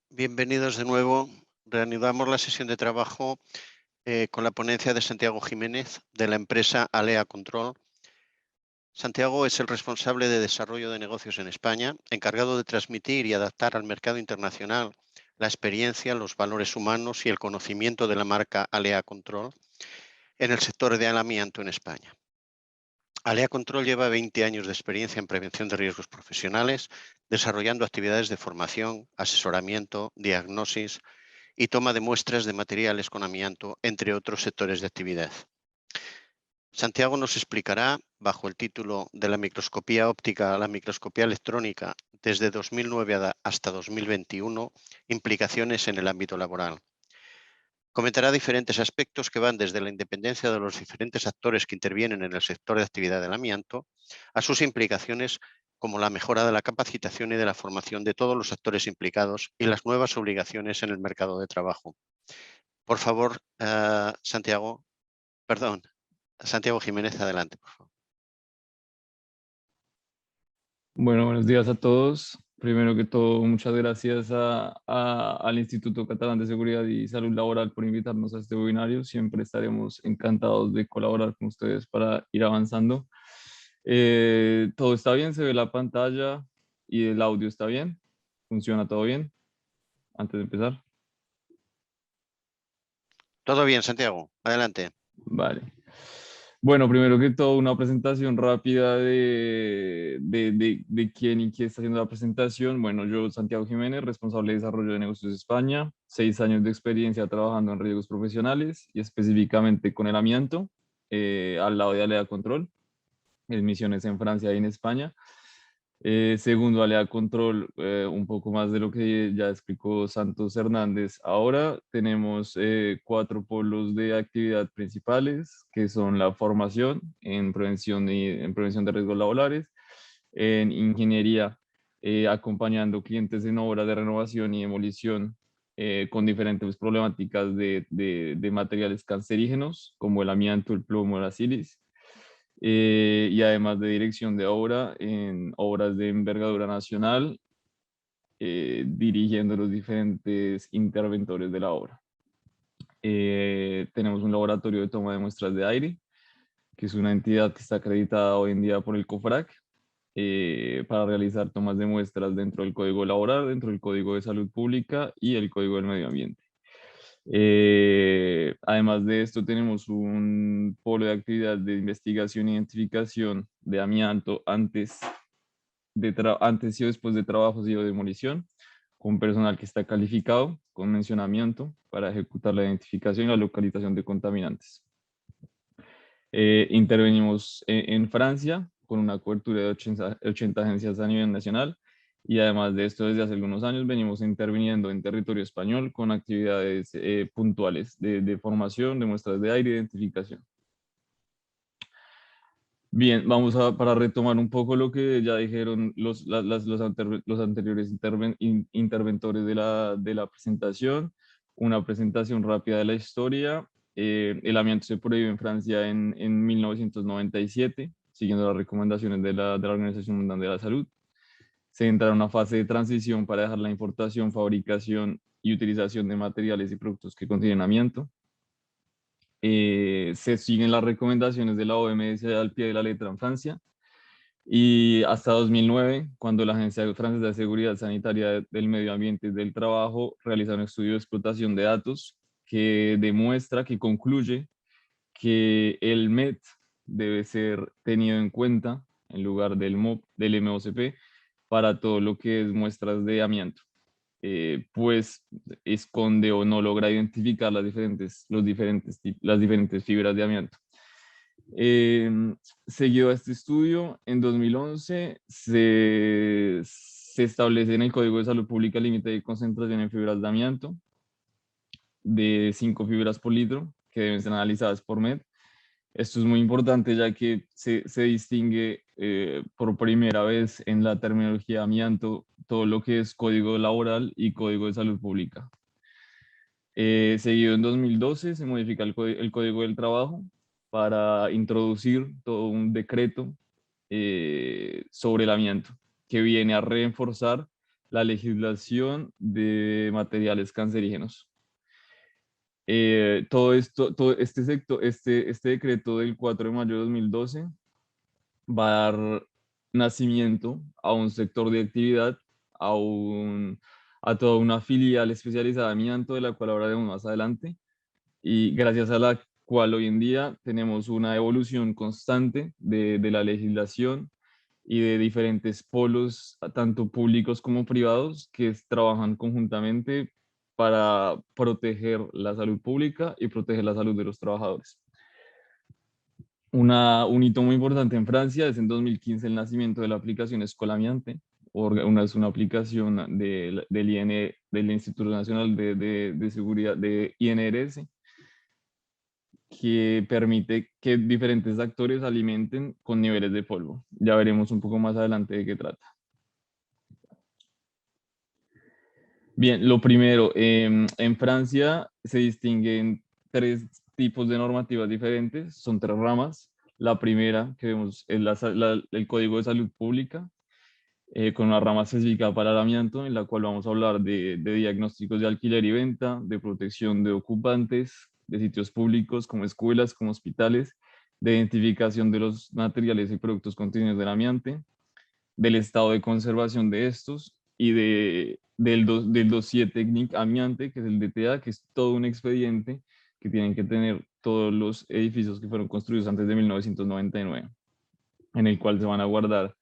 Bienvenidos de nuevo. Reanudamos la sesión de trabajo con la ponencia de Santiago Jiménez de la empresa Alea Control. Santiago es el responsable de desarrollo de negocios en España, encargado de transmitir y adaptar al mercado internacional la experiencia, los valores humanos y el conocimiento de la marca Alea Control en el sector del amianto en España. Alea Control lleva 20 años de experiencia en prevención de riesgos profesionales, desarrollando actividades de formación, asesoramiento, diagnosis y toma de muestras de materiales con amianto, entre otros sectores de actividad. Santiago nos explicará, bajo el título De la microscopía óptica a la microscopía electrónica desde 2009 hasta 2021, implicaciones en el ámbito laboral. Comentará diferentes aspectos que van desde la independencia de los diferentes actores que intervienen en el sector de actividad del amianto a sus implicaciones como la mejora de la capacitación y de la formación de todos los actores implicados y las nuevas obligaciones en el mercado de trabajo. Por favor, Santiago Jiménez, adelante, por favor. Bueno, buenos días a todos. Primero que todo, muchas gracias al Instituto Catalán de Seguridad y Salud Laboral por invitarnos a este webinario. Siempre estaremos encantados de colaborar con ustedes para ir avanzando. ¿Todo está bien? ¿Se ve la pantalla y el audio está bien? ¿Funciona todo bien? Antes de empezar. Todo bien, Santiago, adelante. Vale. Bueno, primero que todo, una presentación rápida de quién y qué está haciendo la presentación. Bueno, yo, Santiago Jiménez, responsable de desarrollo de negocios de España, 6 años de experiencia trabajando en riesgos profesionales y específicamente con el amianto, al lado de Alea Control, en misiones en Francia y en España. Segundo, Alea Control, un poco más de lo que ya explicó Santos Hernández. Ahora tenemos 4 polos de actividad principales, que son la formación en prevención de riesgos laborales, en ingeniería, acompañando clientes en obras de renovación y demolición con diferentes problemáticas de materiales cancerígenos, como el amianto, el plomo, la sílice, y además de dirección de obra en obras de envergadura nacional, dirigiendo los diferentes interventores de la obra. Tenemos un laboratorio de toma de muestras de aire, que es una entidad que está acreditada hoy en día por el COFRAC, para realizar tomas de muestras dentro del Código Laboral, dentro del Código de Salud Pública y el Código del Medio Ambiente. Además de esto, tenemos un polo de actividad de investigación e identificación de amianto antes y después de trabajos y o demolición, con personal que está calificado con mención a amianto para ejecutar la identificación y la localización de contaminantes. Intervenimos en Francia con una cobertura de 80 agencias a nivel nacional, y además de esto, desde hace algunos años venimos interviniendo en territorio español con actividades puntuales de formación, de muestras de aire, identificación. Bien, para retomar un poco lo que ya dijeron los anteriores interventores de la presentación, una presentación rápida de la historia. El amianto se prohibió en Francia en 1997, siguiendo las recomendaciones de la Organización Mundial de la Salud. Se entra en una fase de transición para dejar la importación, fabricación y utilización de materiales y productos que contienen amianto. Se siguen las recomendaciones de la OMS al pie de la letra en Francia, y hasta 2009, cuando la Agencia Francesa de Seguridad Sanitaria del Medio Ambiente y del Trabajo realiza un estudio de explotación de datos que demuestra, que concluye que el MET debe ser tenido en cuenta en lugar del MOP, del MOCP, para todo lo que es muestras de amianto. Pues esconde o no logra identificar las diferentes fibras de amianto. Seguido a este estudio, en 2011 se establece en el Código de Salud Pública límite de concentración en fibras de amianto de 5 fibras por litro que deben ser analizadas por MED. Esto es muy importante, ya que se distingue por primera vez en la terminología amianto todo lo que es código laboral y código de salud pública. Seguido en 2012 se modifica el Código del Trabajo para introducir todo un decreto sobre el amianto, que viene a reforzar la legislación de materiales cancerígenos. Todo esto, todo este sector, este decreto del 4 de mayo de 2012 va a dar nacimiento a un sector de actividad, a, a toda una filial especializada en amianto, de la cual hablaremos más adelante, y gracias a la cual hoy en día tenemos una evolución constante de la legislación y de diferentes polos, tanto públicos como privados, que trabajan conjuntamente para proteger la salud pública y proteger la salud de los trabajadores. Un hito muy importante en Francia es en 2015 el nacimiento de la aplicación Escolamiante. Es una aplicación del Instituto Nacional de Seguridad de INRS, que permite que diferentes actores alimenten con niveles de polvo. Ya veremos un poco más adelante de qué trata. Bien, lo primero, en Francia se distinguen tres tipos de normativas diferentes, son tres ramas. La primera que vemos es el Código de Salud Pública, con una rama específica para el amianto, en la cual vamos a hablar de diagnósticos de alquiler y venta, de protección de ocupantes, de sitios públicos como escuelas, como hospitales, de identificación de los materiales y productos contenidos del amiante, del estado de conservación de estos y del dossier técnico amiante, que es el DTA, que es todo un expediente que tienen que tener todos los edificios que fueron construidos antes de 1999, en el cual se van a guardar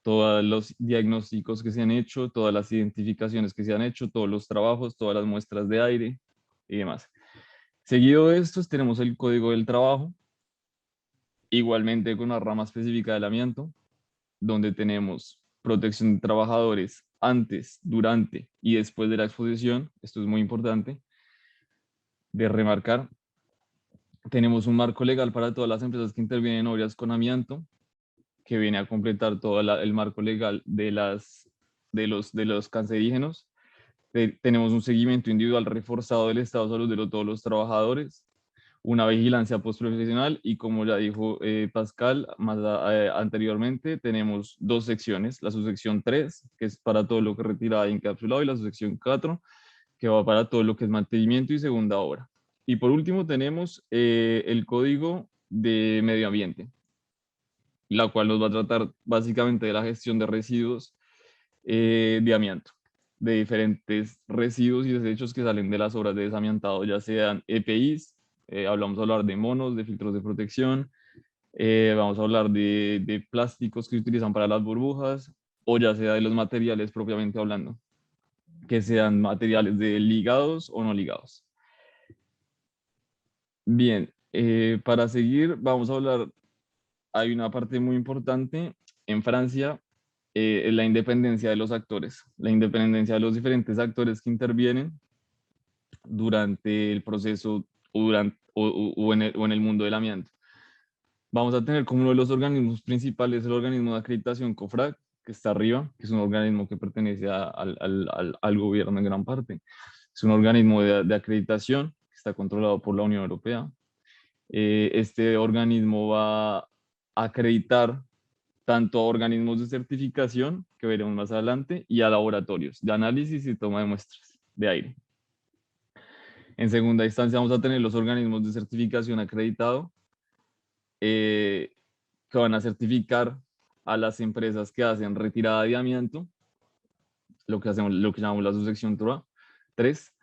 todos los diagnósticos que se han hecho, todas las identificaciones que se han hecho, todos los trabajos, todas las muestras de aire y demás. Seguido de estos tenemos el Código del Trabajo, igualmente con una rama específica del amianto, donde tenemos protección de trabajadores antes, durante y después de la exposición. Esto es muy importante de remarcar. Tenemos un marco legal para todas las empresas que intervienen en obras con amianto, que viene a completar todo el marco legal de los cancerígenos. Tenemos un seguimiento individual reforzado del estado de salud de todos los trabajadores, una vigilancia postprofesional y, como ya dijo Pascal más anteriormente, tenemos dos secciones, la subsección 3, que es para todo lo que es retirada y encapsulado, y la subsección 4, que va para todo lo que es mantenimiento y segunda obra. Y por último tenemos el Código de Medio Ambiente, la cual nos va a tratar básicamente de la gestión de residuos de amianto, de diferentes residuos y desechos que salen de las obras de desamiantado, ya sean EPIs, vamos a hablar de monos, de filtros de protección, vamos a hablar de plásticos que se utilizan para las burbujas, o ya sea de los materiales propiamente hablando, que sean materiales de ligados o no ligados. Bien, para seguir vamos a hablar, hay una parte muy importante en Francia, es la independencia de los actores, la independencia de los diferentes actores que intervienen durante el proceso o en el mundo del amianto. Vamos a tener como uno de los organismos principales el organismo de acreditación COFRAC, que está arriba, que es un organismo que pertenece al gobierno en gran parte. Es un organismo de acreditación que está controlado por la Unión Europea. Este organismo va a acreditar tanto a organismos de certificación, que veremos más adelante, y a laboratorios de análisis y toma de muestras de aire. En segunda instancia vamos a tener los organismos de certificación acreditado, que van a certificar a las empresas que hacen retirada de amianto, lo que llamamos la subsección 3.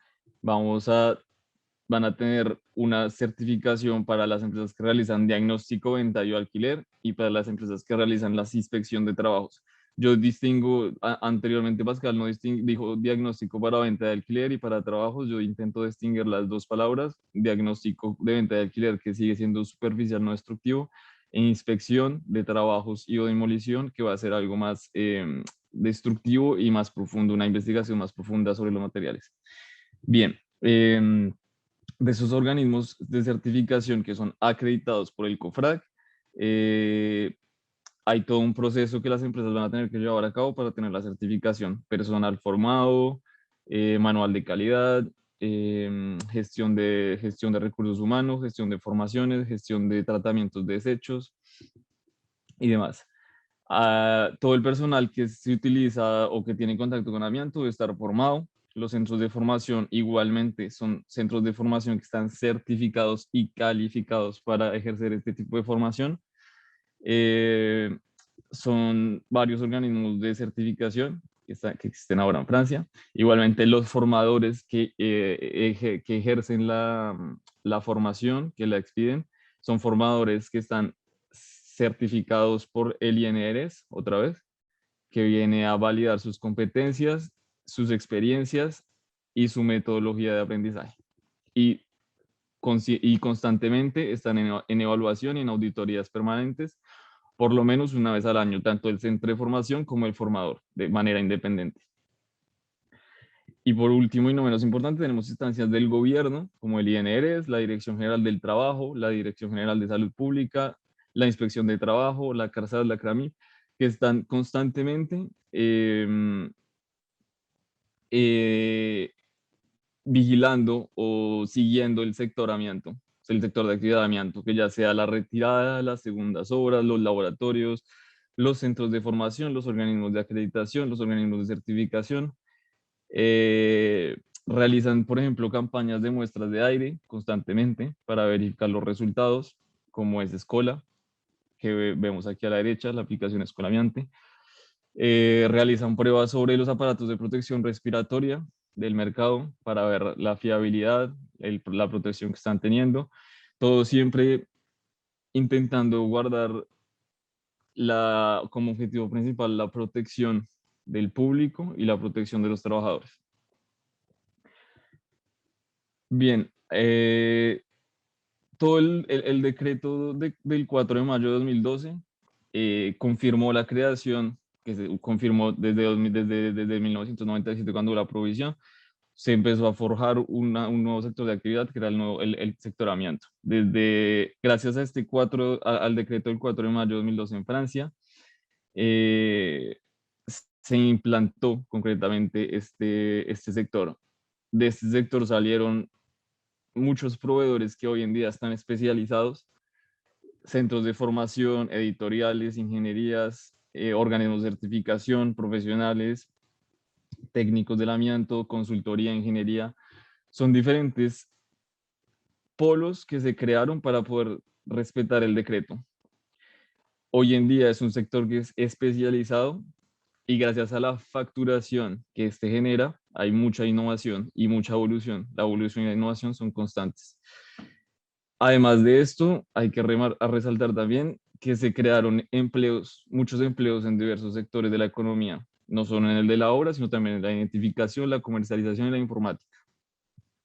Van a tener una certificación para las empresas que realizan diagnóstico, venta y alquiler, y para las empresas que realizan la inspección de trabajos. Yo distingo, anteriormente Pascal no dijo diagnóstico para venta de alquiler y para trabajos. Yo intento distinguir las dos palabras: diagnóstico de venta de alquiler, que sigue siendo superficial, no destructivo, e inspección de trabajos y o demolición, que va a ser algo más destructivo y más profundo, una investigación más profunda sobre los materiales. Bien, de esos organismos de certificación que son acreditados por el COFRAC, hay todo un proceso que las empresas van a tener que llevar a cabo para tener la certificación: personal formado, manual de calidad, gestión de recursos humanos, gestión de formaciones, gestión de tratamientos de desechos y demás. Todo el personal que se utiliza o que tiene contacto con amianto debe estar formado. Los centros de formación igualmente son centros de formación que están certificados y calificados para ejercer este tipo de formación. Eh, Son varios organismos de certificación que existen ahora en Francia. Igualmente los formadores que ejercen la formación, que la expiden, son formadores que están certificados por el INRS, otra vez, que viene a validar sus competencias, sus experiencias y su metodología de aprendizaje. Y, y constantemente están en evaluación y en auditorías permanentes, por lo menos una vez al año, tanto el centro de formación como el formador, de manera independiente. Y por último, y no menos importante, tenemos instancias del gobierno, como el INRS, la Dirección General del Trabajo, la Dirección General de Salud Pública, la Inspección de Trabajo, la CARSAT, la CRAMI, que están constantemente eh, vigilando o siguiendo el sector amianto, el sector de actividad de amianto, que ya sea la retirada, las segundas obras, los laboratorios, los centros de formación, los organismos de acreditación, los organismos de certificación. Realizan, por ejemplo, campañas de muestras de aire constantemente para verificar los resultados, como es Escola, que vemos aquí a la derecha, la aplicación Escolamiante. Realizan pruebas sobre los aparatos de protección respiratoria del mercado para ver la fiabilidad, la protección que están teniendo. Todo siempre intentando guardar como objetivo principal la protección del público y la protección de los trabajadores. Bien, todo el decreto del 4 de mayo de 2012 confirmó la creación, que se confirmó desde 1997 cuando la provisión, se empezó a forjar un nuevo sector de actividad que era el sector amianto. Gracias a al decreto del 4 de mayo de 2012 en Francia, eh, se implantó concretamente este sector. De este sector salieron muchos proveedores que hoy en día están especializados, centros de formación, editoriales, ingenierías, organismos de certificación, profesionales, técnicos del amianto, consultoría, ingeniería. Son diferentes polos que se crearon para poder respetar el decreto. Hoy en día es un sector que es especializado y gracias a la facturación que este genera, hay mucha innovación y mucha evolución. La evolución y la innovación son constantes. Además de esto, hay que resaltar también que se crearon muchos empleos en diversos sectores de la economía, no solo en el de la obra, sino también en la identificación, la comercialización y la informática.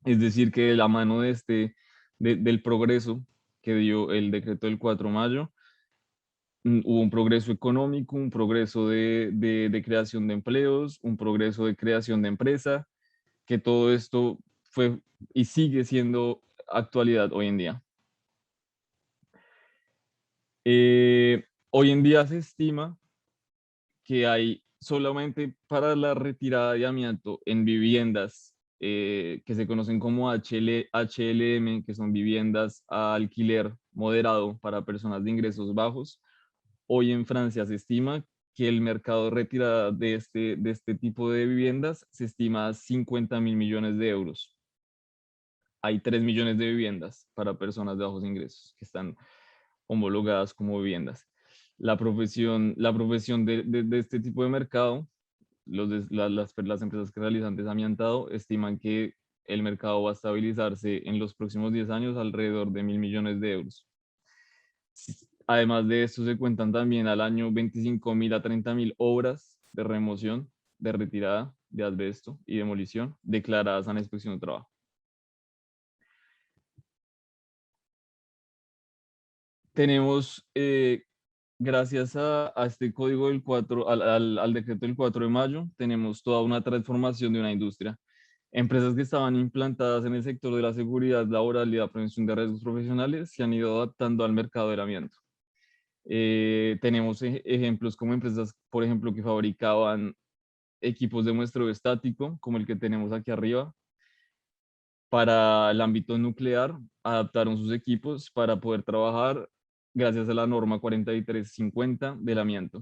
Es decir, que de la mano del progreso que dio el decreto del 4 de mayo, hubo un progreso económico, un progreso de creación de empleos, un progreso de creación de empresa, que todo esto fue y sigue siendo actualidad hoy en día. Hoy en día se estima que hay solamente para la retirada de amianto en viviendas que se conocen como HLM, que son viviendas a alquiler moderado para personas de ingresos bajos. Hoy en Francia se estima que el mercado de retirada de este tipo de viviendas se estima a 50.000 millones de euros. Hay 3 millones de viviendas para personas de bajos ingresos que están homologadas como viviendas. La profesión de este tipo de mercado, las empresas que realizan desamiantado estiman que el mercado va a estabilizarse en los próximos 10 años alrededor de 1.000 millones de euros. Además de esto, se cuentan también al año 25.000 a 30.000 obras de remoción, de retirada de asbesto y demolición declaradas a la Inspección de Trabajo. Tenemos, gracias a este código del 4, al decreto del 4 de mayo, tenemos toda una transformación de una industria. Empresas que estaban implantadas en el sector de la seguridad laboral y la prevención de riesgos profesionales se han ido adaptando al mercado del amianto. Tenemos ejemplos como empresas, por ejemplo, que fabricaban equipos de muestreo estático, como el que tenemos aquí arriba. Para el ámbito nuclear, adaptaron sus equipos para poder trabajar gracias a la norma 4350 del amianto.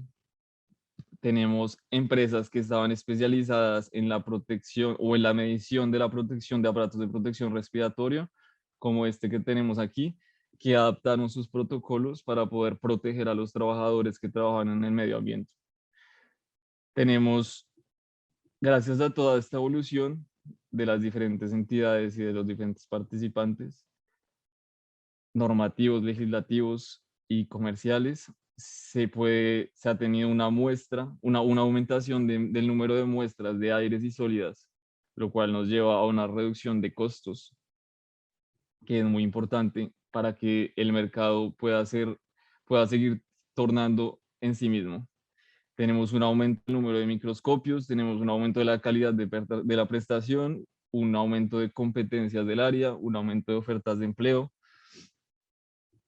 tenemos empresas que estaban especializadas en la protección o en la medición de la protección de aparatos de protección respiratorio, como este que tenemos aquí, que adaptaron sus protocolos para poder proteger a los trabajadores que trabajan en el medio ambiente. Tenemos, gracias a toda esta evolución de las diferentes entidades y de los diferentes participantes, normativos, legislativos y comerciales, se ha tenido una muestra, una aumentación del número de muestras de aires y sólidas, lo cual nos lleva a una reducción de costos, que es muy importante para que el mercado pueda seguir tornando en sí mismo. Tenemos un aumento del número de microscopios, tenemos un aumento de la calidad de la prestación, un aumento de competencias del área, un aumento de ofertas de empleo.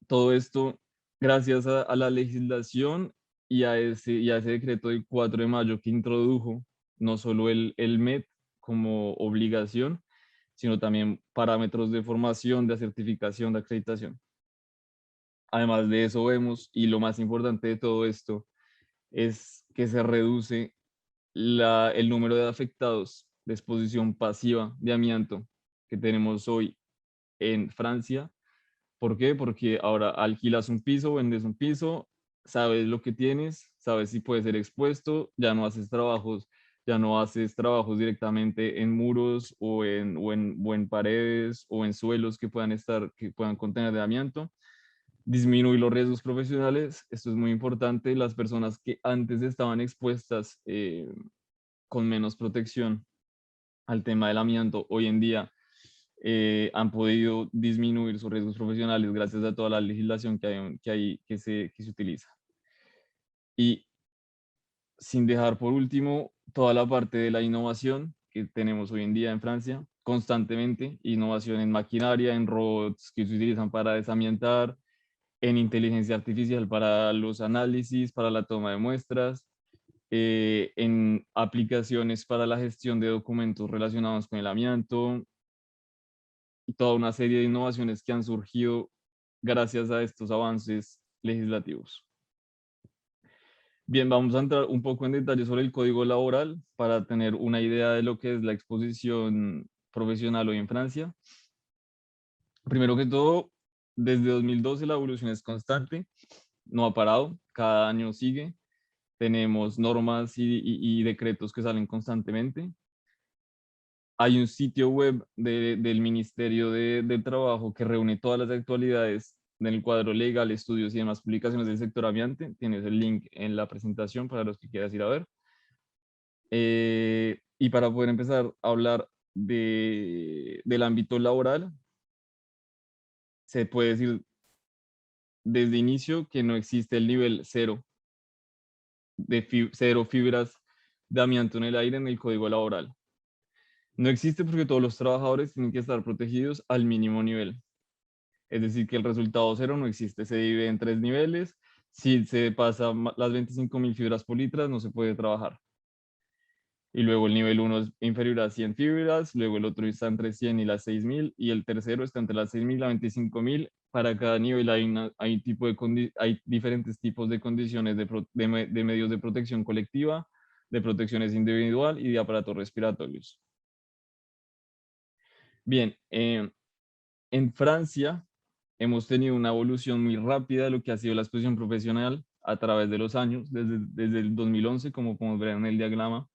Todo esto gracias a la legislación y a ese decreto del 4 de mayo que introdujo no solo el MET como obligación, sino también parámetros de formación, de certificación, de acreditación. Además de eso vemos, y lo más importante de todo esto, es que se reduce el número de afectados de exposición pasiva de amianto que tenemos hoy en Francia. ¿Por qué? Porque ahora alquilas un piso, vendes un piso, sabes lo que tienes, sabes si puede ser expuesto, ya no haces trabajos directamente en muros o en paredes o en suelos que que puedan contener de amianto. Disminuir los riesgos profesionales, esto es muy importante. Las personas que antes estaban expuestas con menos protección al tema del amianto, hoy en día han podido disminuir sus riesgos profesionales gracias a toda la legislación que se utiliza. Y sin dejar por último toda la parte de la innovación que tenemos hoy en día en Francia, constantemente, innovación en maquinaria, en robots que se utilizan para desamiantar, en inteligencia artificial para los análisis, para la toma de muestras, en aplicaciones para la gestión de documentos relacionados con el amianto, y toda una serie de innovaciones que han surgido gracias a estos avances legislativos. Bien, vamos a entrar un poco en detalle sobre el código laboral para tener una idea de lo que es la exposición profesional hoy en Francia. Primero que todo, desde 2012 la evolución es constante, no ha parado, cada año sigue. Tenemos normas y decretos que salen constantemente. Hay un sitio web del Ministerio del Trabajo que reúne todas las actualidades del cuadro legal, estudios y demás publicaciones del sector amiante. Tienes el link en la presentación para los que quieras ir a ver. Y para poder empezar a hablar del ámbito laboral, se puede decir desde inicio que no existe el nivel cero cero fibras de amianto en el aire en el código laboral. No existe porque todos los trabajadores tienen que estar protegidos al mínimo nivel. Es decir, que el resultado cero no existe, se divide en 3 niveles. Si se pasa las 25.000 fibras por litro, no se puede trabajar. Y luego el nivel 1 es inferior a 100 fibras, luego el otro está entre 100 y las 6.000, y el tercero está entre las 6.000 y las 25.000. Para cada nivel hay diferentes tipos de condiciones de medios de protección colectiva, de protecciones individual y de aparatos respiratorios. Bien, en Francia hemos tenido una evolución muy rápida de lo que ha sido la exposición profesional a través de los años, desde el 2011, como podemos ver en el diagrama.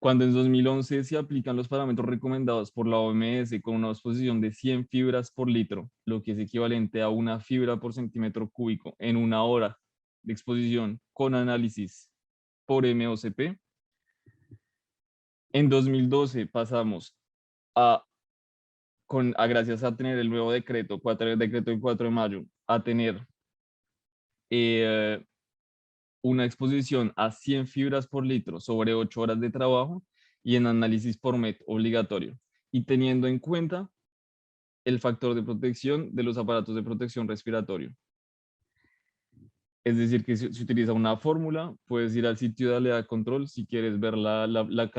Cuando en 2011 se aplican los parámetros recomendados por la OMS con una exposición de 100 fibras por litro, lo que es equivalente a una fibra por centímetro cúbico en una hora de exposición con análisis por MOCP. En 2012 pasamos gracias a tener el nuevo decreto, el decreto del 4 de mayo, a tener una exposición a 100 fibras por litro sobre 8 horas de trabajo y en análisis por MET obligatorio, y teniendo en cuenta el factor de protección de los aparatos de protección respiratorio. Es decir, que se utiliza una fórmula, puedes ir al sitio de Alea Control si quieres ver la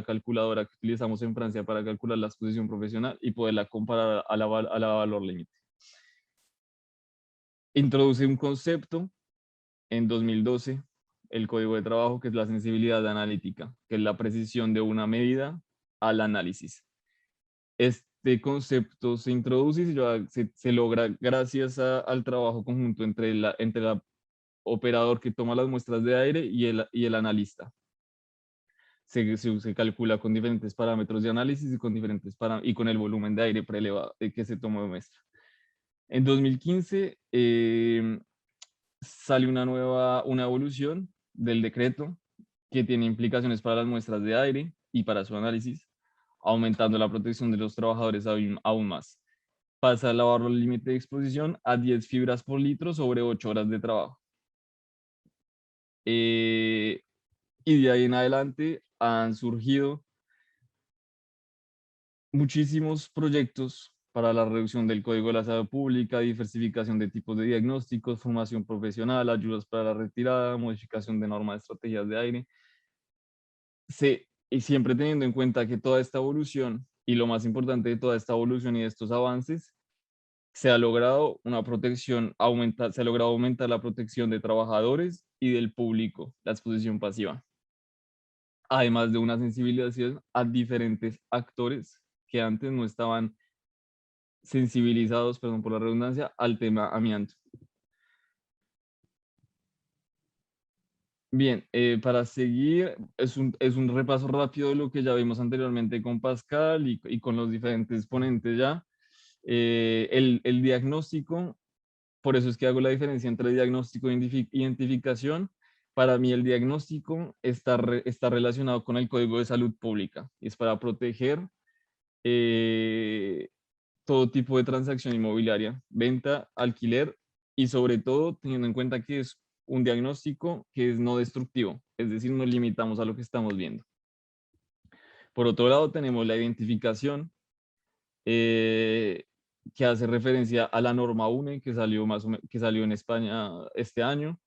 calculadora que utilizamos en Francia para calcular la exposición profesional y poderla comparar a la valor límite. Introduce un concepto en 2012, el código de trabajo, que es la sensibilidad analítica, que es la precisión de una medida al análisis. Este concepto se introduce y se logra gracias al trabajo conjunto entre el operador que toma las muestras de aire y el analista. Se calcula con diferentes parámetros de análisis y y con el volumen de aire prelevado que se tomó de muestra. En 2015 sale una evolución del decreto que tiene implicaciones para las muestras de aire y para su análisis, aumentando la protección de los trabajadores aún más. Pasa a elevar el límite de exposición a 10 fibras por litro sobre 8 horas de trabajo. Y de ahí en adelante han surgido muchísimos proyectos para la reducción del código de la salud pública, diversificación de tipos de diagnósticos, formación profesional, ayudas para la retirada, modificación de normas de estrategias de aire. Y siempre teniendo en cuenta que toda esta evolución, y lo más importante de toda esta evolución y de estos avances, se ha logrado una protección, se ha logrado aumentar la protección de trabajadores y del público, la exposición pasiva. Además de una sensibilización a diferentes actores que antes no estaban sensibilizados, perdón por la redundancia, al tema amianto. Bien, para seguir, es un repaso rápido de lo que ya vimos anteriormente con Pascal y con los diferentes ponentes ya. El diagnóstico, por eso es que hago la diferencia entre diagnóstico e identificación. Para mí el diagnóstico está relacionado con el Código de Salud Pública. Es para proteger todo tipo de transacción inmobiliaria, venta, alquiler y sobre todo teniendo en cuenta que es un diagnóstico que es no destructivo, es decir, nos limitamos a lo que estamos viendo. Por otro lado, tenemos la identificación, que hace referencia a la norma UNE que salió en España este año,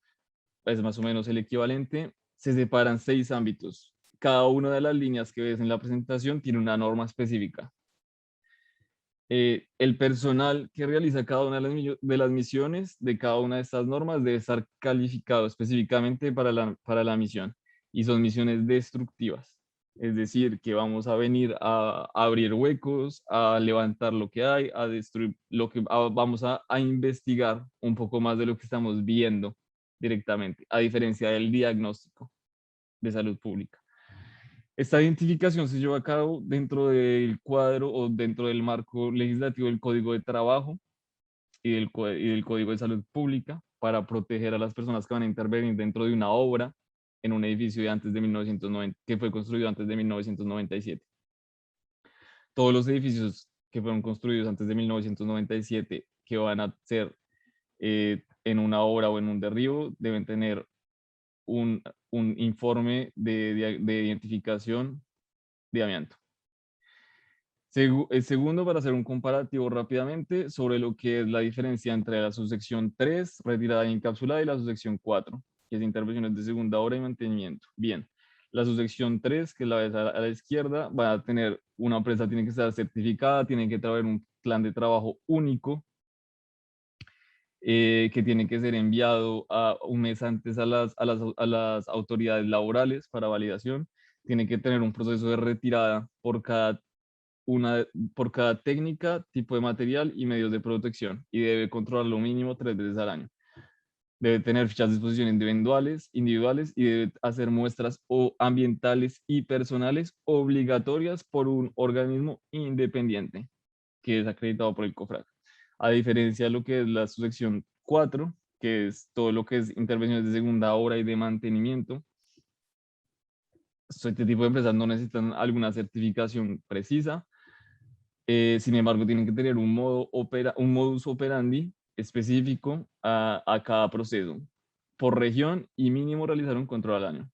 es más o menos el equivalente. Se separan 6 ámbitos. Cada una de las líneas que ves en la presentación tiene una norma específica. El personal que realiza cada una de las misiones de cada una de estas normas debe estar calificado específicamente para la misión, y son misiones destructivas, es decir, que vamos a venir a abrir huecos, a levantar lo que hay, a destruir lo que vamos a investigar un poco más de lo que estamos viendo directamente, a diferencia del diagnóstico de salud pública. Esta identificación se lleva a cabo dentro del cuadro o dentro del marco legislativo del Código de Trabajo y del Código de Salud Pública para proteger a las personas que van a intervenir dentro de una obra en un edificio que fue construido antes de 1997. Todos los edificios que fueron construidos antes de 1997 que van a ser en una obra o en un derribo deben tener un informe de identificación de amianto. Segundo, para hacer un comparativo rápidamente sobre lo que es la diferencia entre la subsección 3, retirada y encapsulada, y la subsección 4, que es intervenciones de segunda hora y mantenimiento. Bien, la subsección 3, que es la a la izquierda, va a tener una empresa, tiene que estar certificada, tiene que traer un plan de trabajo único, que tiene que ser enviado un mes antes a las autoridades laborales para validación. Tiene que tener un proceso de retirada por cada técnica, tipo de material y medios de protección, y debe controlar lo mínimo 3 veces al año. Debe tener fichas de exposición individuales y debe hacer muestras ambientales y personales obligatorias por un organismo independiente que es acreditado por el COFRAC. A diferencia de lo que es la subsección 4, que es todo lo que es intervenciones de segunda hora y de mantenimiento, este tipo de empresas no necesitan alguna certificación precisa. Sin embargo, tienen que tener un modus operandi específico a cada proceso por región y mínimo realizar un control al año.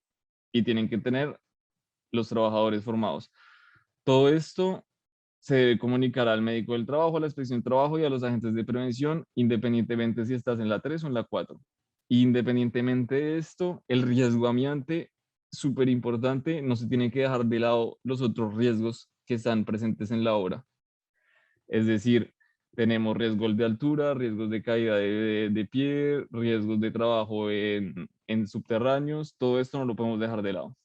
Y tienen que tener los trabajadores formados. Todo esto se debe comunicar al médico del trabajo, a la inspección de trabajo y a los agentes de prevención, independientemente si estás en la 3 o en la 4. Independientemente de esto, el riesgo amiante, súper importante, no se tiene que dejar de lado los otros riesgos que están presentes en la obra. Es decir, tenemos riesgos de altura, riesgos de caída de pie, riesgos de trabajo en en subterráneos, todo esto no lo podemos dejar de lado.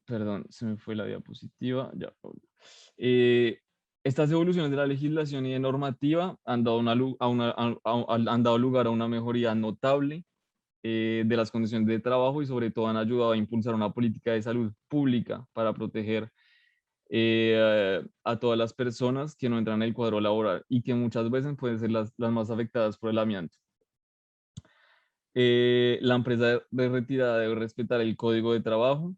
Perdón, se me fue la diapositiva. Ya. Estas evoluciones de la legislación y de normativa han dado, han dado lugar a una mejoría notable de las condiciones de trabajo y sobre todo han ayudado a impulsar una política de salud pública para proteger a todas las personas que no entran en el cuadro laboral y que muchas veces pueden ser las más afectadas por el amianto. La empresa de retirada debe respetar el código de trabajo.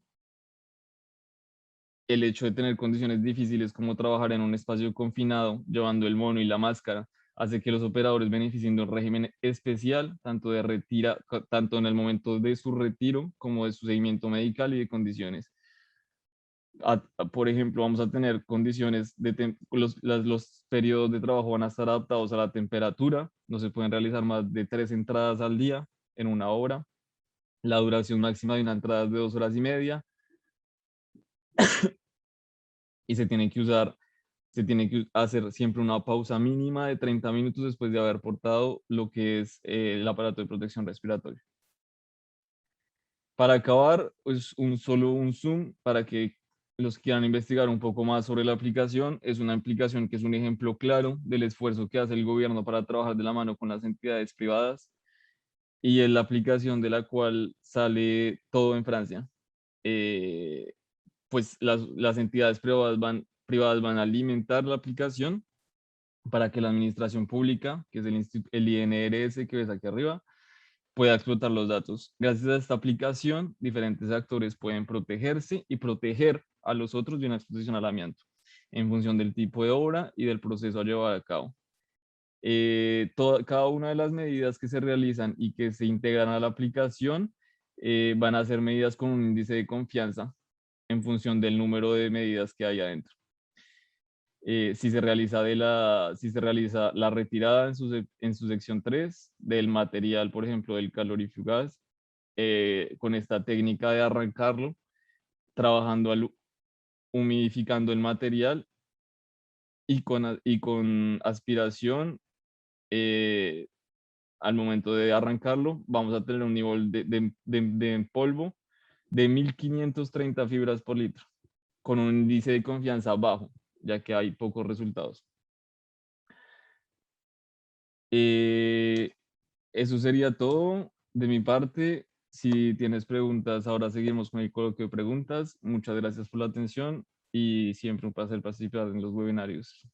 El hecho de tener condiciones difíciles como trabajar en un espacio confinado, llevando el mono y la máscara, hace que los operadores beneficien de un régimen especial, tanto en el momento de su retiro como de su seguimiento medical y de condiciones. Por ejemplo, vamos a tener condiciones los periodos de trabajo van a estar adaptados a la temperatura, no se pueden realizar más de 3 entradas al día en una hora, la duración máxima de una entrada es de 2 horas y media, y se tiene que hacer siempre una pausa mínima de 30 minutos después de haber portado lo que es el aparato de protección respiratoria. Para acabar, pues solo un zoom para que los que quieran investigar un poco más sobre la aplicación. Es una aplicación que es un ejemplo claro del esfuerzo que hace el gobierno para trabajar de la mano con las entidades privadas y es la aplicación de la cual sale todo en Francia. Pues las entidades privadas van a alimentar la aplicación para que la administración pública, que es el INRS que ves aquí arriba, pueda explotar los datos. Gracias a esta aplicación, diferentes actores pueden protegerse y proteger a los otros de una exposición al amianto, en función del tipo de obra y del proceso a llevar a cabo. Cada una de las medidas que se realizan y que se integran a la aplicación van a ser medidas con un índice de confianza en función del número de medidas que hay adentro. Si se realiza la retirada en su sección 3 del material, por ejemplo, del calorífico gas, con esta técnica de arrancarlo, humidificando el material y con aspiración, al momento de arrancarlo, vamos a tener un nivel de polvo de 1530 fibras por litro, con un índice de confianza bajo, ya que hay pocos resultados. Eso sería todo de mi parte. Si tienes preguntas, ahora seguimos con el coloquio de preguntas. Muchas gracias por la atención y siempre un placer participar en los webinarios.